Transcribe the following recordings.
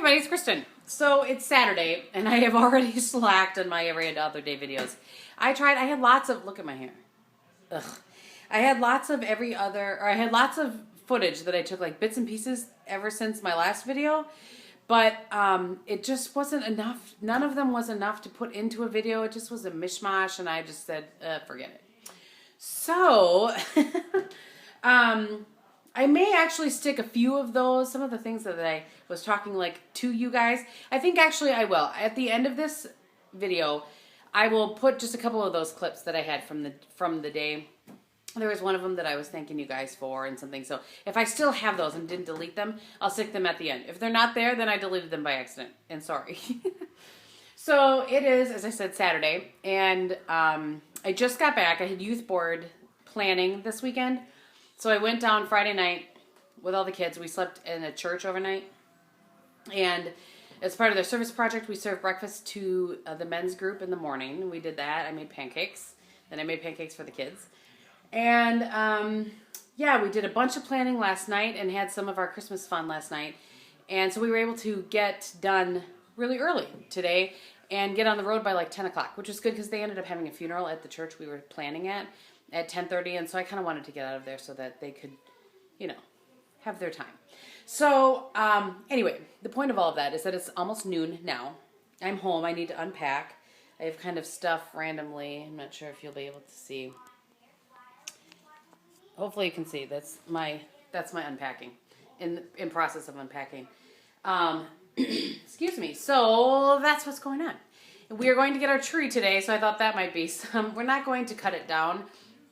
everybody, it's Kristen. So it's Saturday, and I have already slacked on my every other day videos. I had lots of, look at my hair. Ugh. I had lots of footage that I took, like bits and pieces ever since my last video. But it just wasn't enough. None of them was enough to put into a video. It just was a mishmash, and I just said, forget it. So, I may actually stick a few of those, some of the things that I was talking like to you guys. I think actually I will. At the end of this video, I will put just a couple of those clips that I had from the day. There was one of them that I was thanking you guys for and something. So if I still have those and didn't delete them, I'll stick them at the end. If they're not there, then I deleted them by accident. And sorry. So it is, as I said, Saturday. And I just got back. I had youth board planning this weekend. So I went down Friday night with all the kids. We slept in a church overnight. And as part of their service project, we served breakfast to the men's group in the morning. We did that. I made pancakes. Then I made pancakes for the kids. And, yeah, we did a bunch of planning last night and had some of our Christmas fun last night. And so we were able to get done really early today and get on the road by like 10 o'clock, which was good because they ended up having a funeral at the church we were planning at 10:30. And so I kind of wanted to get out of there so that they could, you know, have their time. So, anyway, the point of all of that is that it's almost noon now. I'm home. I need to unpack. I have kind of stuff randomly. I'm not sure if you'll be able to see. Hopefully you can see. That's my unpacking, in process of unpacking. Excuse me. So that's what's going on. We are going to get our tree today, so I thought that might be some. We're not going to cut it down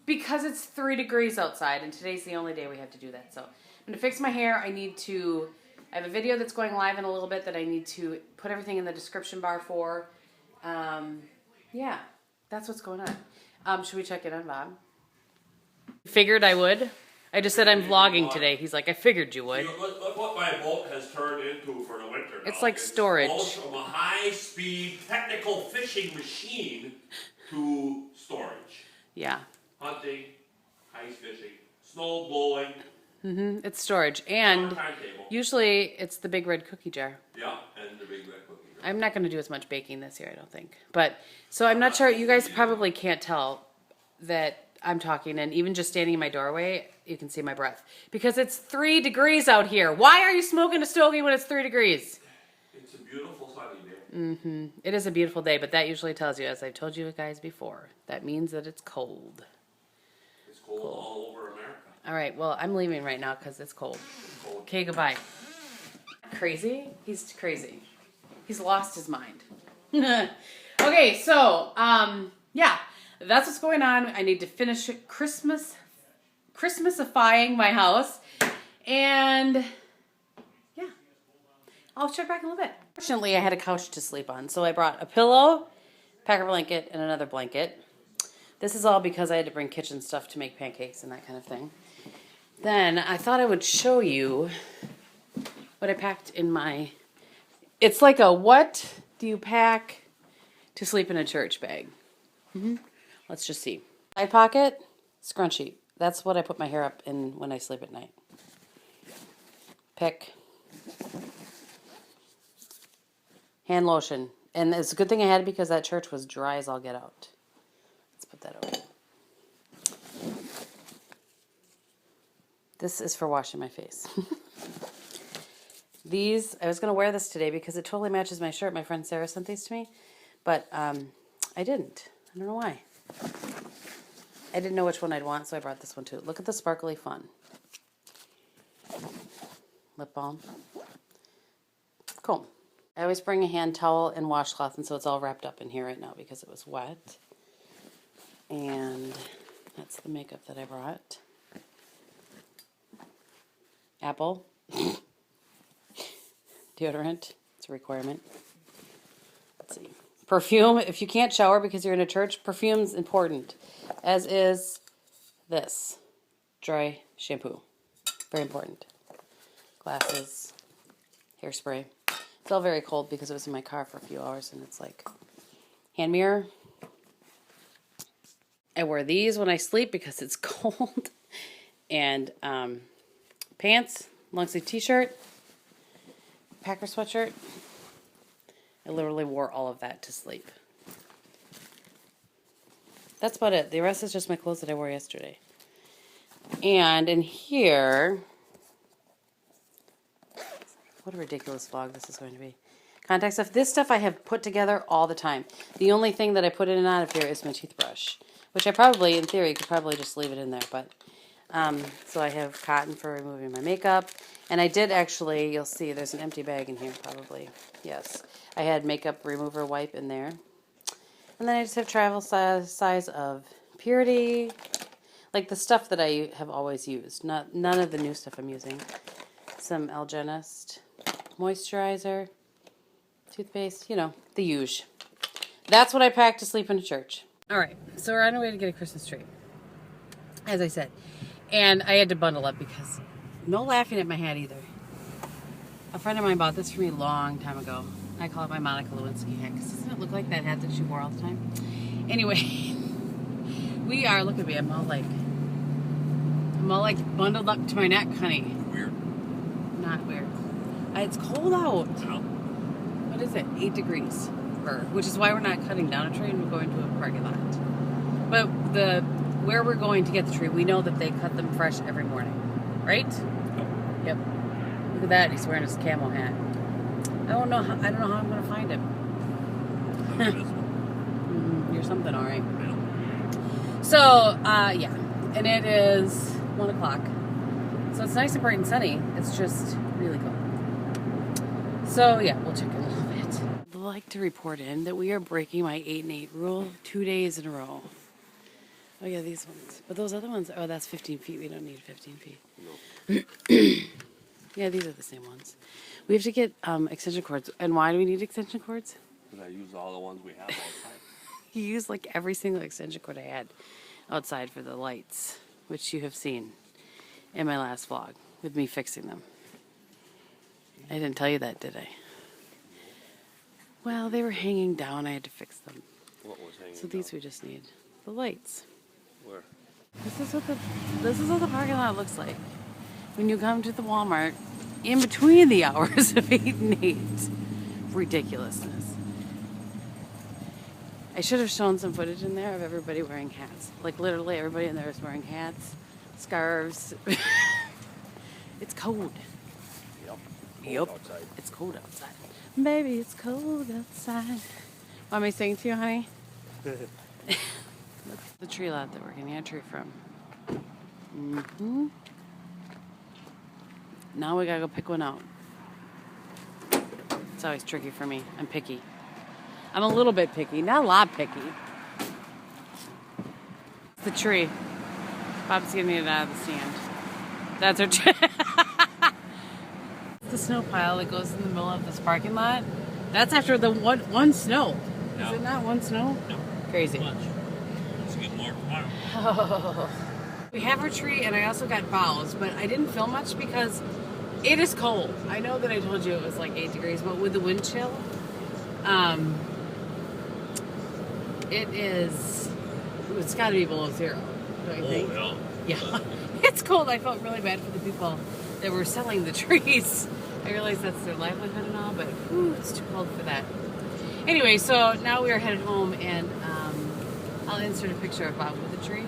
because it's 3 degrees outside, and today's the only day we have to do that. So I'm going to fix my hair. I have a video that's going live in a little bit that I need to put everything in the description bar for. Yeah, that's what's going on. Should we check in on Bob? Figured I would. I just said I'm vlogging today. He's like, I figured you would. Look what my boat has turned into for the winter now. It's like storage. It goes from a high-speed technical fishing machine to storage. Yeah. Hunting, ice fishing, snow blowing. Mm-hmm. It's storage. And usually it's the big red cookie jar. Yeah, and the big red cookie jar. I'm not going to do as much baking this year, I don't think. But, so I'm not sure. You guys probably can't tell that I'm talking, and even just standing in my doorway, you can see my breath. Because it's 3 degrees out here. Why are you smoking a stogie when it's 3 degrees? It's a beautiful sunny day. Mm-hmm. It is a beautiful day, but that usually tells you, as I've told you guys before, that means that it's cold. It's cold all over America. All right, well, I'm leaving right now because it's cold. Okay, goodbye. Crazy? He's crazy. He's lost his mind. Okay, so, yeah. That's what's going on. I need to finish Christmasifying my house. And yeah, I'll check back in a little bit. Fortunately, I had a couch to sleep on. So I brought a pillow, packer blanket, and another blanket. This is all because I had to bring kitchen stuff to make pancakes and that kind of thing. Then I thought I would show you what I packed in my... It's like a what do you pack to sleep in a church bag? Mm-hmm. Let's just see. Side pocket, scrunchie. That's what I put my hair up in when I sleep at night. Pick. Hand lotion. And it's a good thing I had it because that church was dry as all get out. Let's put that away. This is for washing my face. These, I was going to wear this today because it totally matches my shirt. My friend Sarah sent these to me. But I didn't. I don't know why. I didn't know which one I'd want, so I brought this one too. Look at the sparkly fun. Lip balm. Cool. I always bring a hand towel and washcloth, and so it's all wrapped up in here right now because it was wet. And that's the makeup that I brought. Apple. Deodorant. It's a requirement. Let's see. Perfume. If you can't shower because you're in a church, perfume's important. As is this. Dry shampoo. Very important. Glasses. Hairspray. It's all very cold because it was in my car for a few hours and it's like hand mirror. I wear these when I sleep because it's cold. And pants, long sleeve t-shirt, Packer sweatshirt. I literally wore all of that to sleep. That's about it. The rest is just my clothes that I wore yesterday. And in here, what a ridiculous vlog this is going to be. Contact stuff. This stuff I have put together all the time. The only thing that I put in and out of here is my toothbrush, which I probably, in theory, could probably just leave it in there. But so I have cotton for removing my makeup. And I did actually, you'll see, there's an empty bag in here probably. Yes. I had makeup remover wipe in there. And then I just have travel size of Purity. Like the stuff that I have always used. None of the new stuff I'm using. Some Algenist moisturizer. Toothpaste, you know, the huge. That's what I packed to sleep in a church. All right, so we're on our way to get a Christmas tree, as I said. And I had to bundle up because no laughing at my hat either. A friend of mine bought this for me a long time ago. I call it my Monica Lewinsky hat because doesn't it look like that hat that she wore all the time? Anyway, we are, look at me, I'm all like bundled up to my neck, honey. Weird. Not weird. It's cold out. No. What is it? 8 degrees. Which is why we're not cutting down a tree and we're going to a parking lot. But where we're going to get the tree, we know that they cut them fresh every morning. Right? Yep. Look at that. He's wearing his camo hat. I don't know how I'm going to find him. You're something, all right. So, yeah. And it is 1 o'clock. So it's nice and bright and sunny. It's just really cold. So, yeah, we'll check in a little bit. I'd like to report in that we are breaking my 8 and 8 rule 2 days in a row. Oh, yeah, these ones. But those other ones, oh, that's 15 feet. We don't need 15 feet. No. Yeah, these are the same ones. We have to get extension cords. And why do we need extension cords? Because I use all the ones we have outside. You used like every single extension cord I had outside for the lights, which you have seen in my last vlog with me fixing them. I didn't tell you that, did I? Well, they were hanging down. I had to fix them. What was hanging So these we just need. The lights. Where? This is what the parking lot looks like when you come to the Walmart in between the hours of 8 and 8. Ridiculousness. I should have shown some footage in there of everybody wearing hats. Like literally everybody in there is wearing hats, scarves. It's cold. Yep. Outside. It's cold outside. Baby, it's cold outside. Want me to sing to you, honey? That's the tree lot that we're getting a tree from. Mm-hmm. Now we gotta go pick one out. It's always tricky for me. I'm picky. I'm a little bit picky, not a lot picky. It's the tree. Bob's getting it out of the stand. That's our tree. The snow pile that goes in the middle of this parking lot. That's after the one snow. No. Is it not one snow? No. Crazy. Let's get more tomorrow. Oh. We have our tree and I also got boughs, but I didn't film much because it is cold. I know that I told you it was like 8 degrees, but with the wind chill, it's got to be below 0, don't you think? Yeah. Yeah. It's cold. I felt really bad for the people that were selling the trees. I realize that's their livelihood and all, but whew, it's too cold for that. Anyway, so now we are headed home, and I'll insert a picture of Bob with the tree.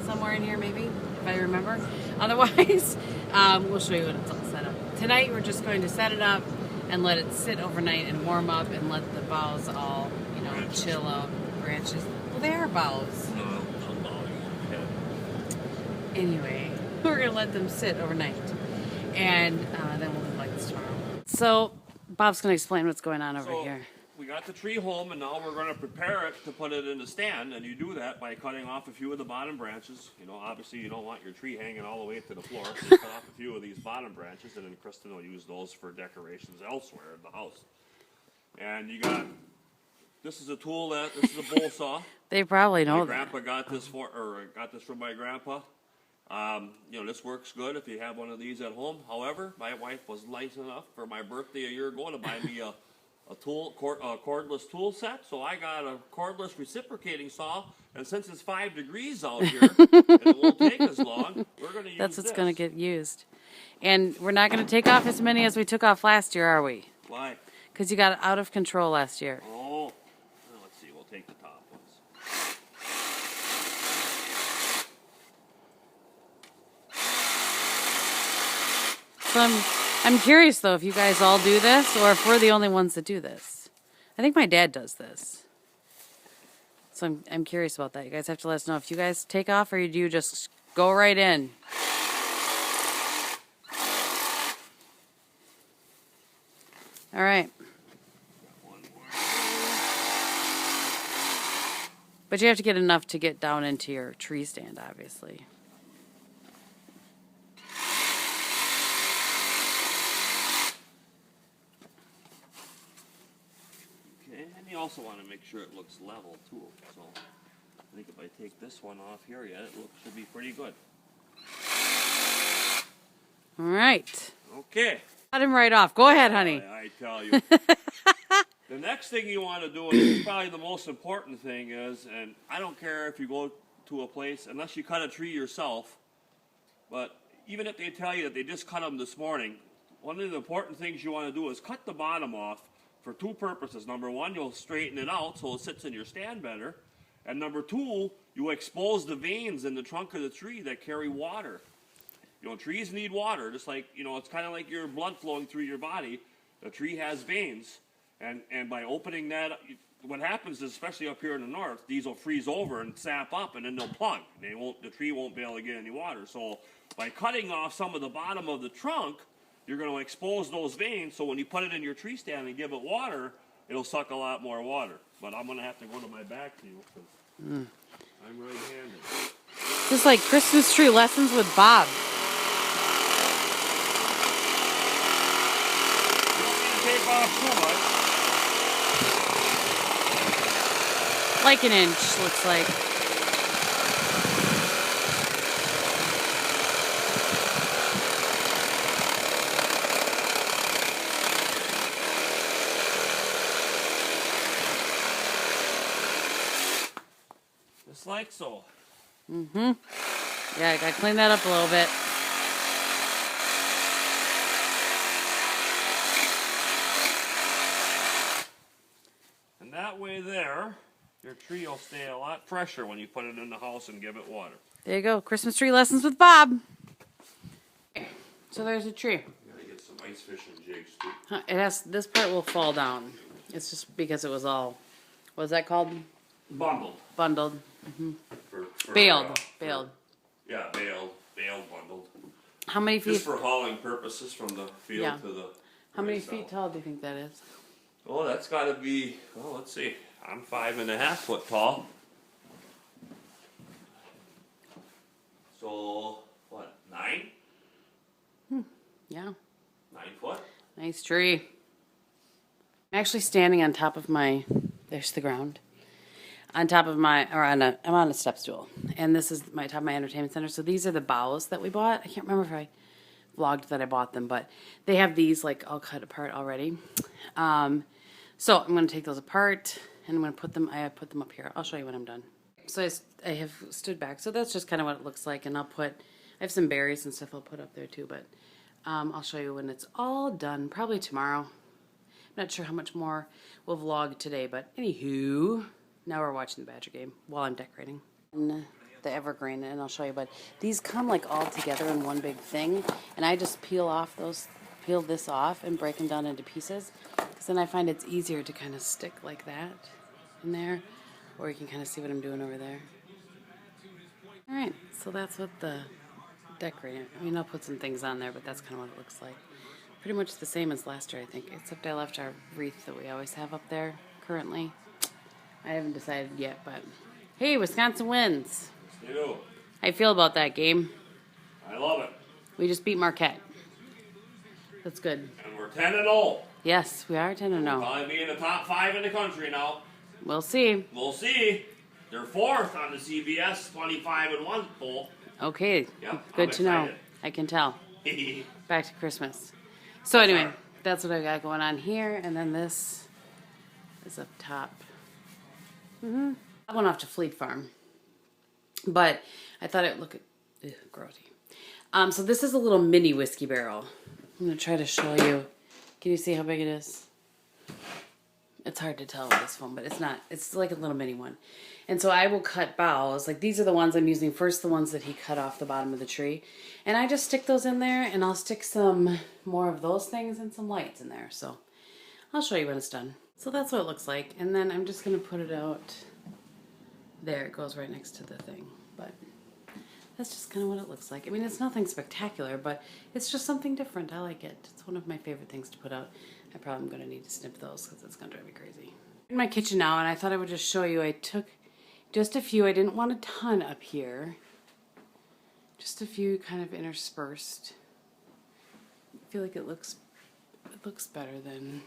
Somewhere in here, maybe, if I remember. Otherwise, we'll show you when it's all set up. Tonight, we're just going to set it up and let it sit overnight and warm up and let the boughs all, you know, chill out. Branches. Well, they are boughs. Anyway, we're going to let them sit overnight. And then we'll do lights tomorrow. So, Bob's going to explain what's going on over here. We got the tree home, and now we're going to prepare it to put it in the stand. And you do that by cutting off a few of the bottom branches. You know, obviously you don't want your tree hanging all the way to the floor. So you cut off a few of these bottom branches, and then Kristin will use those for decorations elsewhere in the house. And you got, this is a tool this is a bowl saw. They probably know My that. grandpa got this from my grandpa. You know, this works good if you have one of these at home. However, my wife was nice enough for my birthday a year ago to buy me a cordless tool set, so I got a cordless reciprocating saw, and since it's 5 degrees out here, and it won't take as long, we're going to use That's what's this. going to get used. And we're not going to take off as many as we took off last year, are we? Why? Because you got out of control last year. Oh, well, let's see, we'll take the top ones. So I'm curious, though, if you guys all do this or if we're the only ones that do this. I think my dad does this. So I'm curious about that. You guys have to let us know if you guys take off or do you just go right in. All right. But you have to get enough to get down into your tree stand, obviously. Okay, and you also want to make sure it looks level, too. So I think if I take this one off here yet, it should be pretty good. All right. Okay. Cut him right off. Go ahead, honey. I tell you. The next thing you want to do, and this is probably the most important thing, is, and I don't care if you go to a place, unless you cut a tree yourself, but even if they tell you that they just cut them this morning, one of the important things you want to do is cut the bottom off for two purposes. Number one, you'll straighten it out so it sits in your stand better. And number two, you expose the veins in the trunk of the tree that carry water. You know, trees need water, just like, you know, it's kind of like your blood flowing through your body. The tree has veins. And by opening that, what happens is, especially up here in the north, these will freeze over and sap up, and then they'll plug. The tree won't be able to get any water. So by cutting off some of the bottom of the trunk, you're going to expose those veins, so when you put it in your tree stand and give it water, it'll suck a lot more water. But I'm going to have to go to my back view, because I'm right-handed. Just like Christmas tree lessons with Bob. You don't need to take off too much. Like an inch, looks like. Just like so. Mm-hmm. Yeah, I gotta clean that up a little bit. And that way there, your tree will stay a lot fresher when you put it in the house and give it water. There you go. Christmas tree lessons with Bob. So there's a tree. Gotta get some ice fishing jigs too. It has, this part will fall down. It's just because it was all, what is that called? Bundled. Bundled. For, Baled. for- Baled. Yeah, baled, bundled. How many feet? Just for hauling purposes from the field Yeah. to the. How many place feet out. tall do you think that is? Oh, that's got to be. Well, let's see. I'm 5.5 foot tall. So what? 9? Yeah. 9 foot. Nice tree. I'm actually standing on top of my, there's the ground. On top of my, I'm on a step stool. And this is my top of my entertainment center. So these are the boughs that we bought. I can't remember if I vlogged that I bought them, but they have these like all cut apart already. So I'm going to take those apart and I'm going to put them, I put them up here. I'll show you when I'm done. So I have stood back. So that's just kind of what it looks like. And I'll put, I have some berries and stuff I'll put up there too, but I'll show you when it's all done, probably tomorrow. I'm not sure how much more we'll vlog today, but anywho, now we're watching the Badger game while I'm decorating. And the evergreen, and I'll show you, but these come like all together in one big thing, and I just peel this off and break them down into pieces, because then I find it's easier to kind of stick like that in there, or you can kind of see what I'm doing over there. All right, so that's what the decorating, I mean, I'll put some things on there, but that's kind of what it looks like. Pretty much the same as last year, I think, except I left our wreath that we always have up there currently. I haven't decided yet, but hey, Wisconsin wins. You do. How you feel about that game? I love it. We just beat Marquette. That's good. And we're 10-0. Yes, we are 10-0. Probably be in the top 5 in the country now. We'll see. We'll see. They're 4th on the CBS 25-1 poll. Okay, Yep, good I'm to know. excited. I can tell. Back to Christmas. So anyway, that's what I got going on here, and then this is up top. I went off to Fleet Farm, but I thought it looked grody. So this is a little mini whiskey barrel. I'm gonna try to show you. Can you see how big it is? It's hard to tell with this phone, but it's not. It's like a little mini one. And so I will cut boughs. Like these are the ones I'm using first, the ones that he cut off the bottom of the tree. And I just stick those in there, and I'll stick some more of those things and some lights in there. So I'll show you when it's done. So that's what it looks like. And then I'm just going to put it out there. It goes right next to the thing. But that's just kind of what it looks like. I mean, it's nothing spectacular, but it's just something different. I like it. It's one of my favorite things to put out. I probably am going to need to snip those because it's going to drive me crazy. In my kitchen now, and I thought I would just show you. I took just a few. I didn't want a ton up here. Just a few kind of interspersed. I feel like it looks better than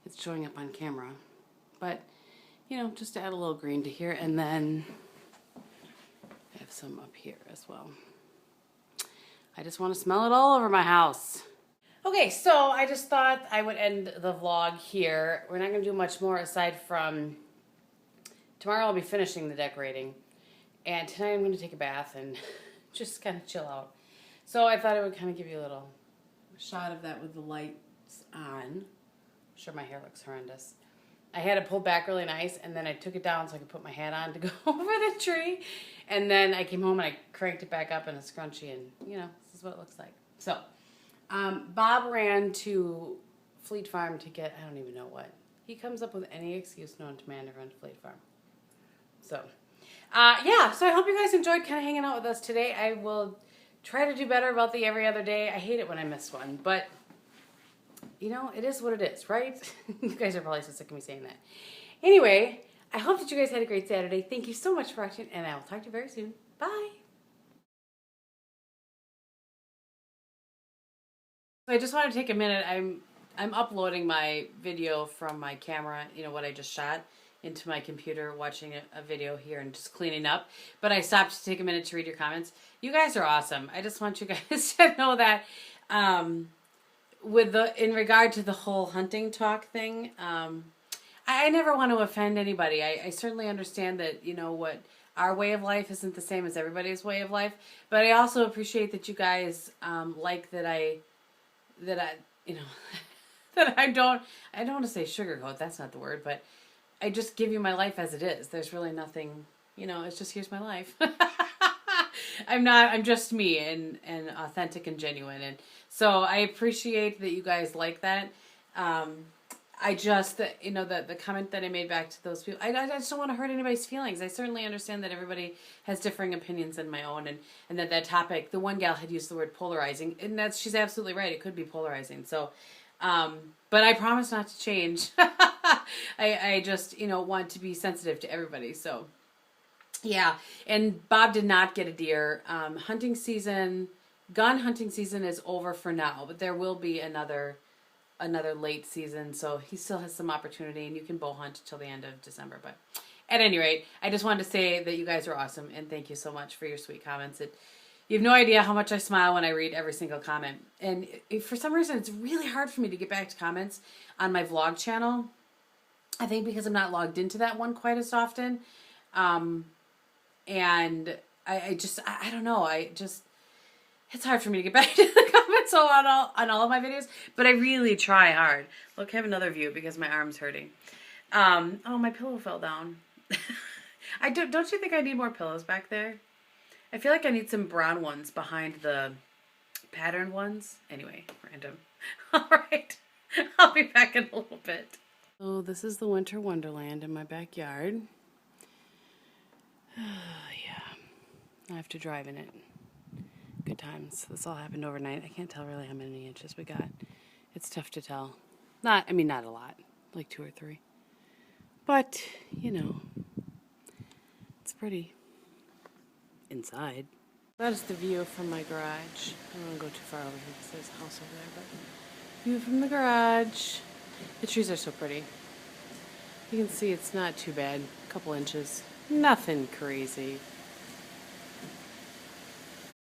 it's showing up on camera. But, you know, just to add a little green to here, and then I have some up here as well. I just want to smell it all over my house. Okay, so I just thought I would end the vlog here. We're not going to do much more aside from tomorrow I'll be finishing the decorating. And tonight I'm going to take a bath and just kind of chill out. So I thought I would kind of give you a little shot of that with the lights on. I'm sure my hair looks horrendous. I had it pulled back really nice, and then I took it down so I could put my hat on to go over the tree. And then I came home and I cranked it back up in a scrunchie, and, you know, this is what it looks like. So Bob ran to Fleet Farm to get, I don't even know what. He comes up with any excuse known to man to run to Fleet Farm. So, yeah, so I hope you guys enjoyed kind of hanging out with us today. I will try to do better about the every other day. I hate it when I miss one, but, you know, it is what it is, right? You guys are probably so sick of me saying that. Anyway, I hope that you guys had a great Saturday. Thank you so much for watching, and I will talk to you very soon. Bye! I just want to take a minute. I'm uploading my video from my camera, you know, what I just shot, into my computer, watching a video here and just cleaning up. But I stopped to take a minute to read your comments. You guys are awesome. I just want you guys to know that in regard to the whole hunting talk thing, I never want to offend anybody. I certainly understand that, you know, what our way of life isn't the same as everybody's way of life. But I also appreciate that you guys like that I you know, that I don't want to say sugarcoat, that's not the word, but I just give you my life as it is. There's really nothing, you know, it's just, here's my life. I'm just me and authentic and genuine. And so I appreciate that you guys like that. I just, you know, the comment that I made back to those people, I just don't want to hurt anybody's feelings. I certainly understand that everybody has differing opinions than my own, and that topic, the one gal had used the word polarizing, and she's absolutely right. It could be polarizing. So, but I promise not to change. I just, you know, want to be sensitive to everybody. So, yeah. And Bob did not get a deer. Gun hunting season is over for now, but there will be another late season, so he still has some opportunity, and you can bow hunt till the end of December. But at any rate, I just wanted to say that you guys are awesome, and thank you so much for your sweet comments. You have no idea how much I smile when I read every single comment. And for some reason, it's really hard for me to get back to comments on my vlog channel. I think because I'm not logged into that one quite as often. And I don't know. It's hard for me to get back to the comments on all of my videos, but I really try hard. Look, I have another view because my arm's hurting. Oh, my pillow fell down. Don't you think I need more pillows back there? I feel like I need some brown ones behind the patterned ones. Anyway, random. All right, I'll be back in a little bit. So this is the winter wonderland in my backyard. Yeah, I have to drive in it. Good times. This all happened overnight. I can't tell really how many inches we got. It's tough to tell. Not a lot. Like 2 or 3. But, you know, it's pretty inside. That is the view from my garage. I don't want to go too far over here because there's a house over there. But view from the garage. The trees are so pretty. You can see it's not too bad. A couple inches. Nothing crazy.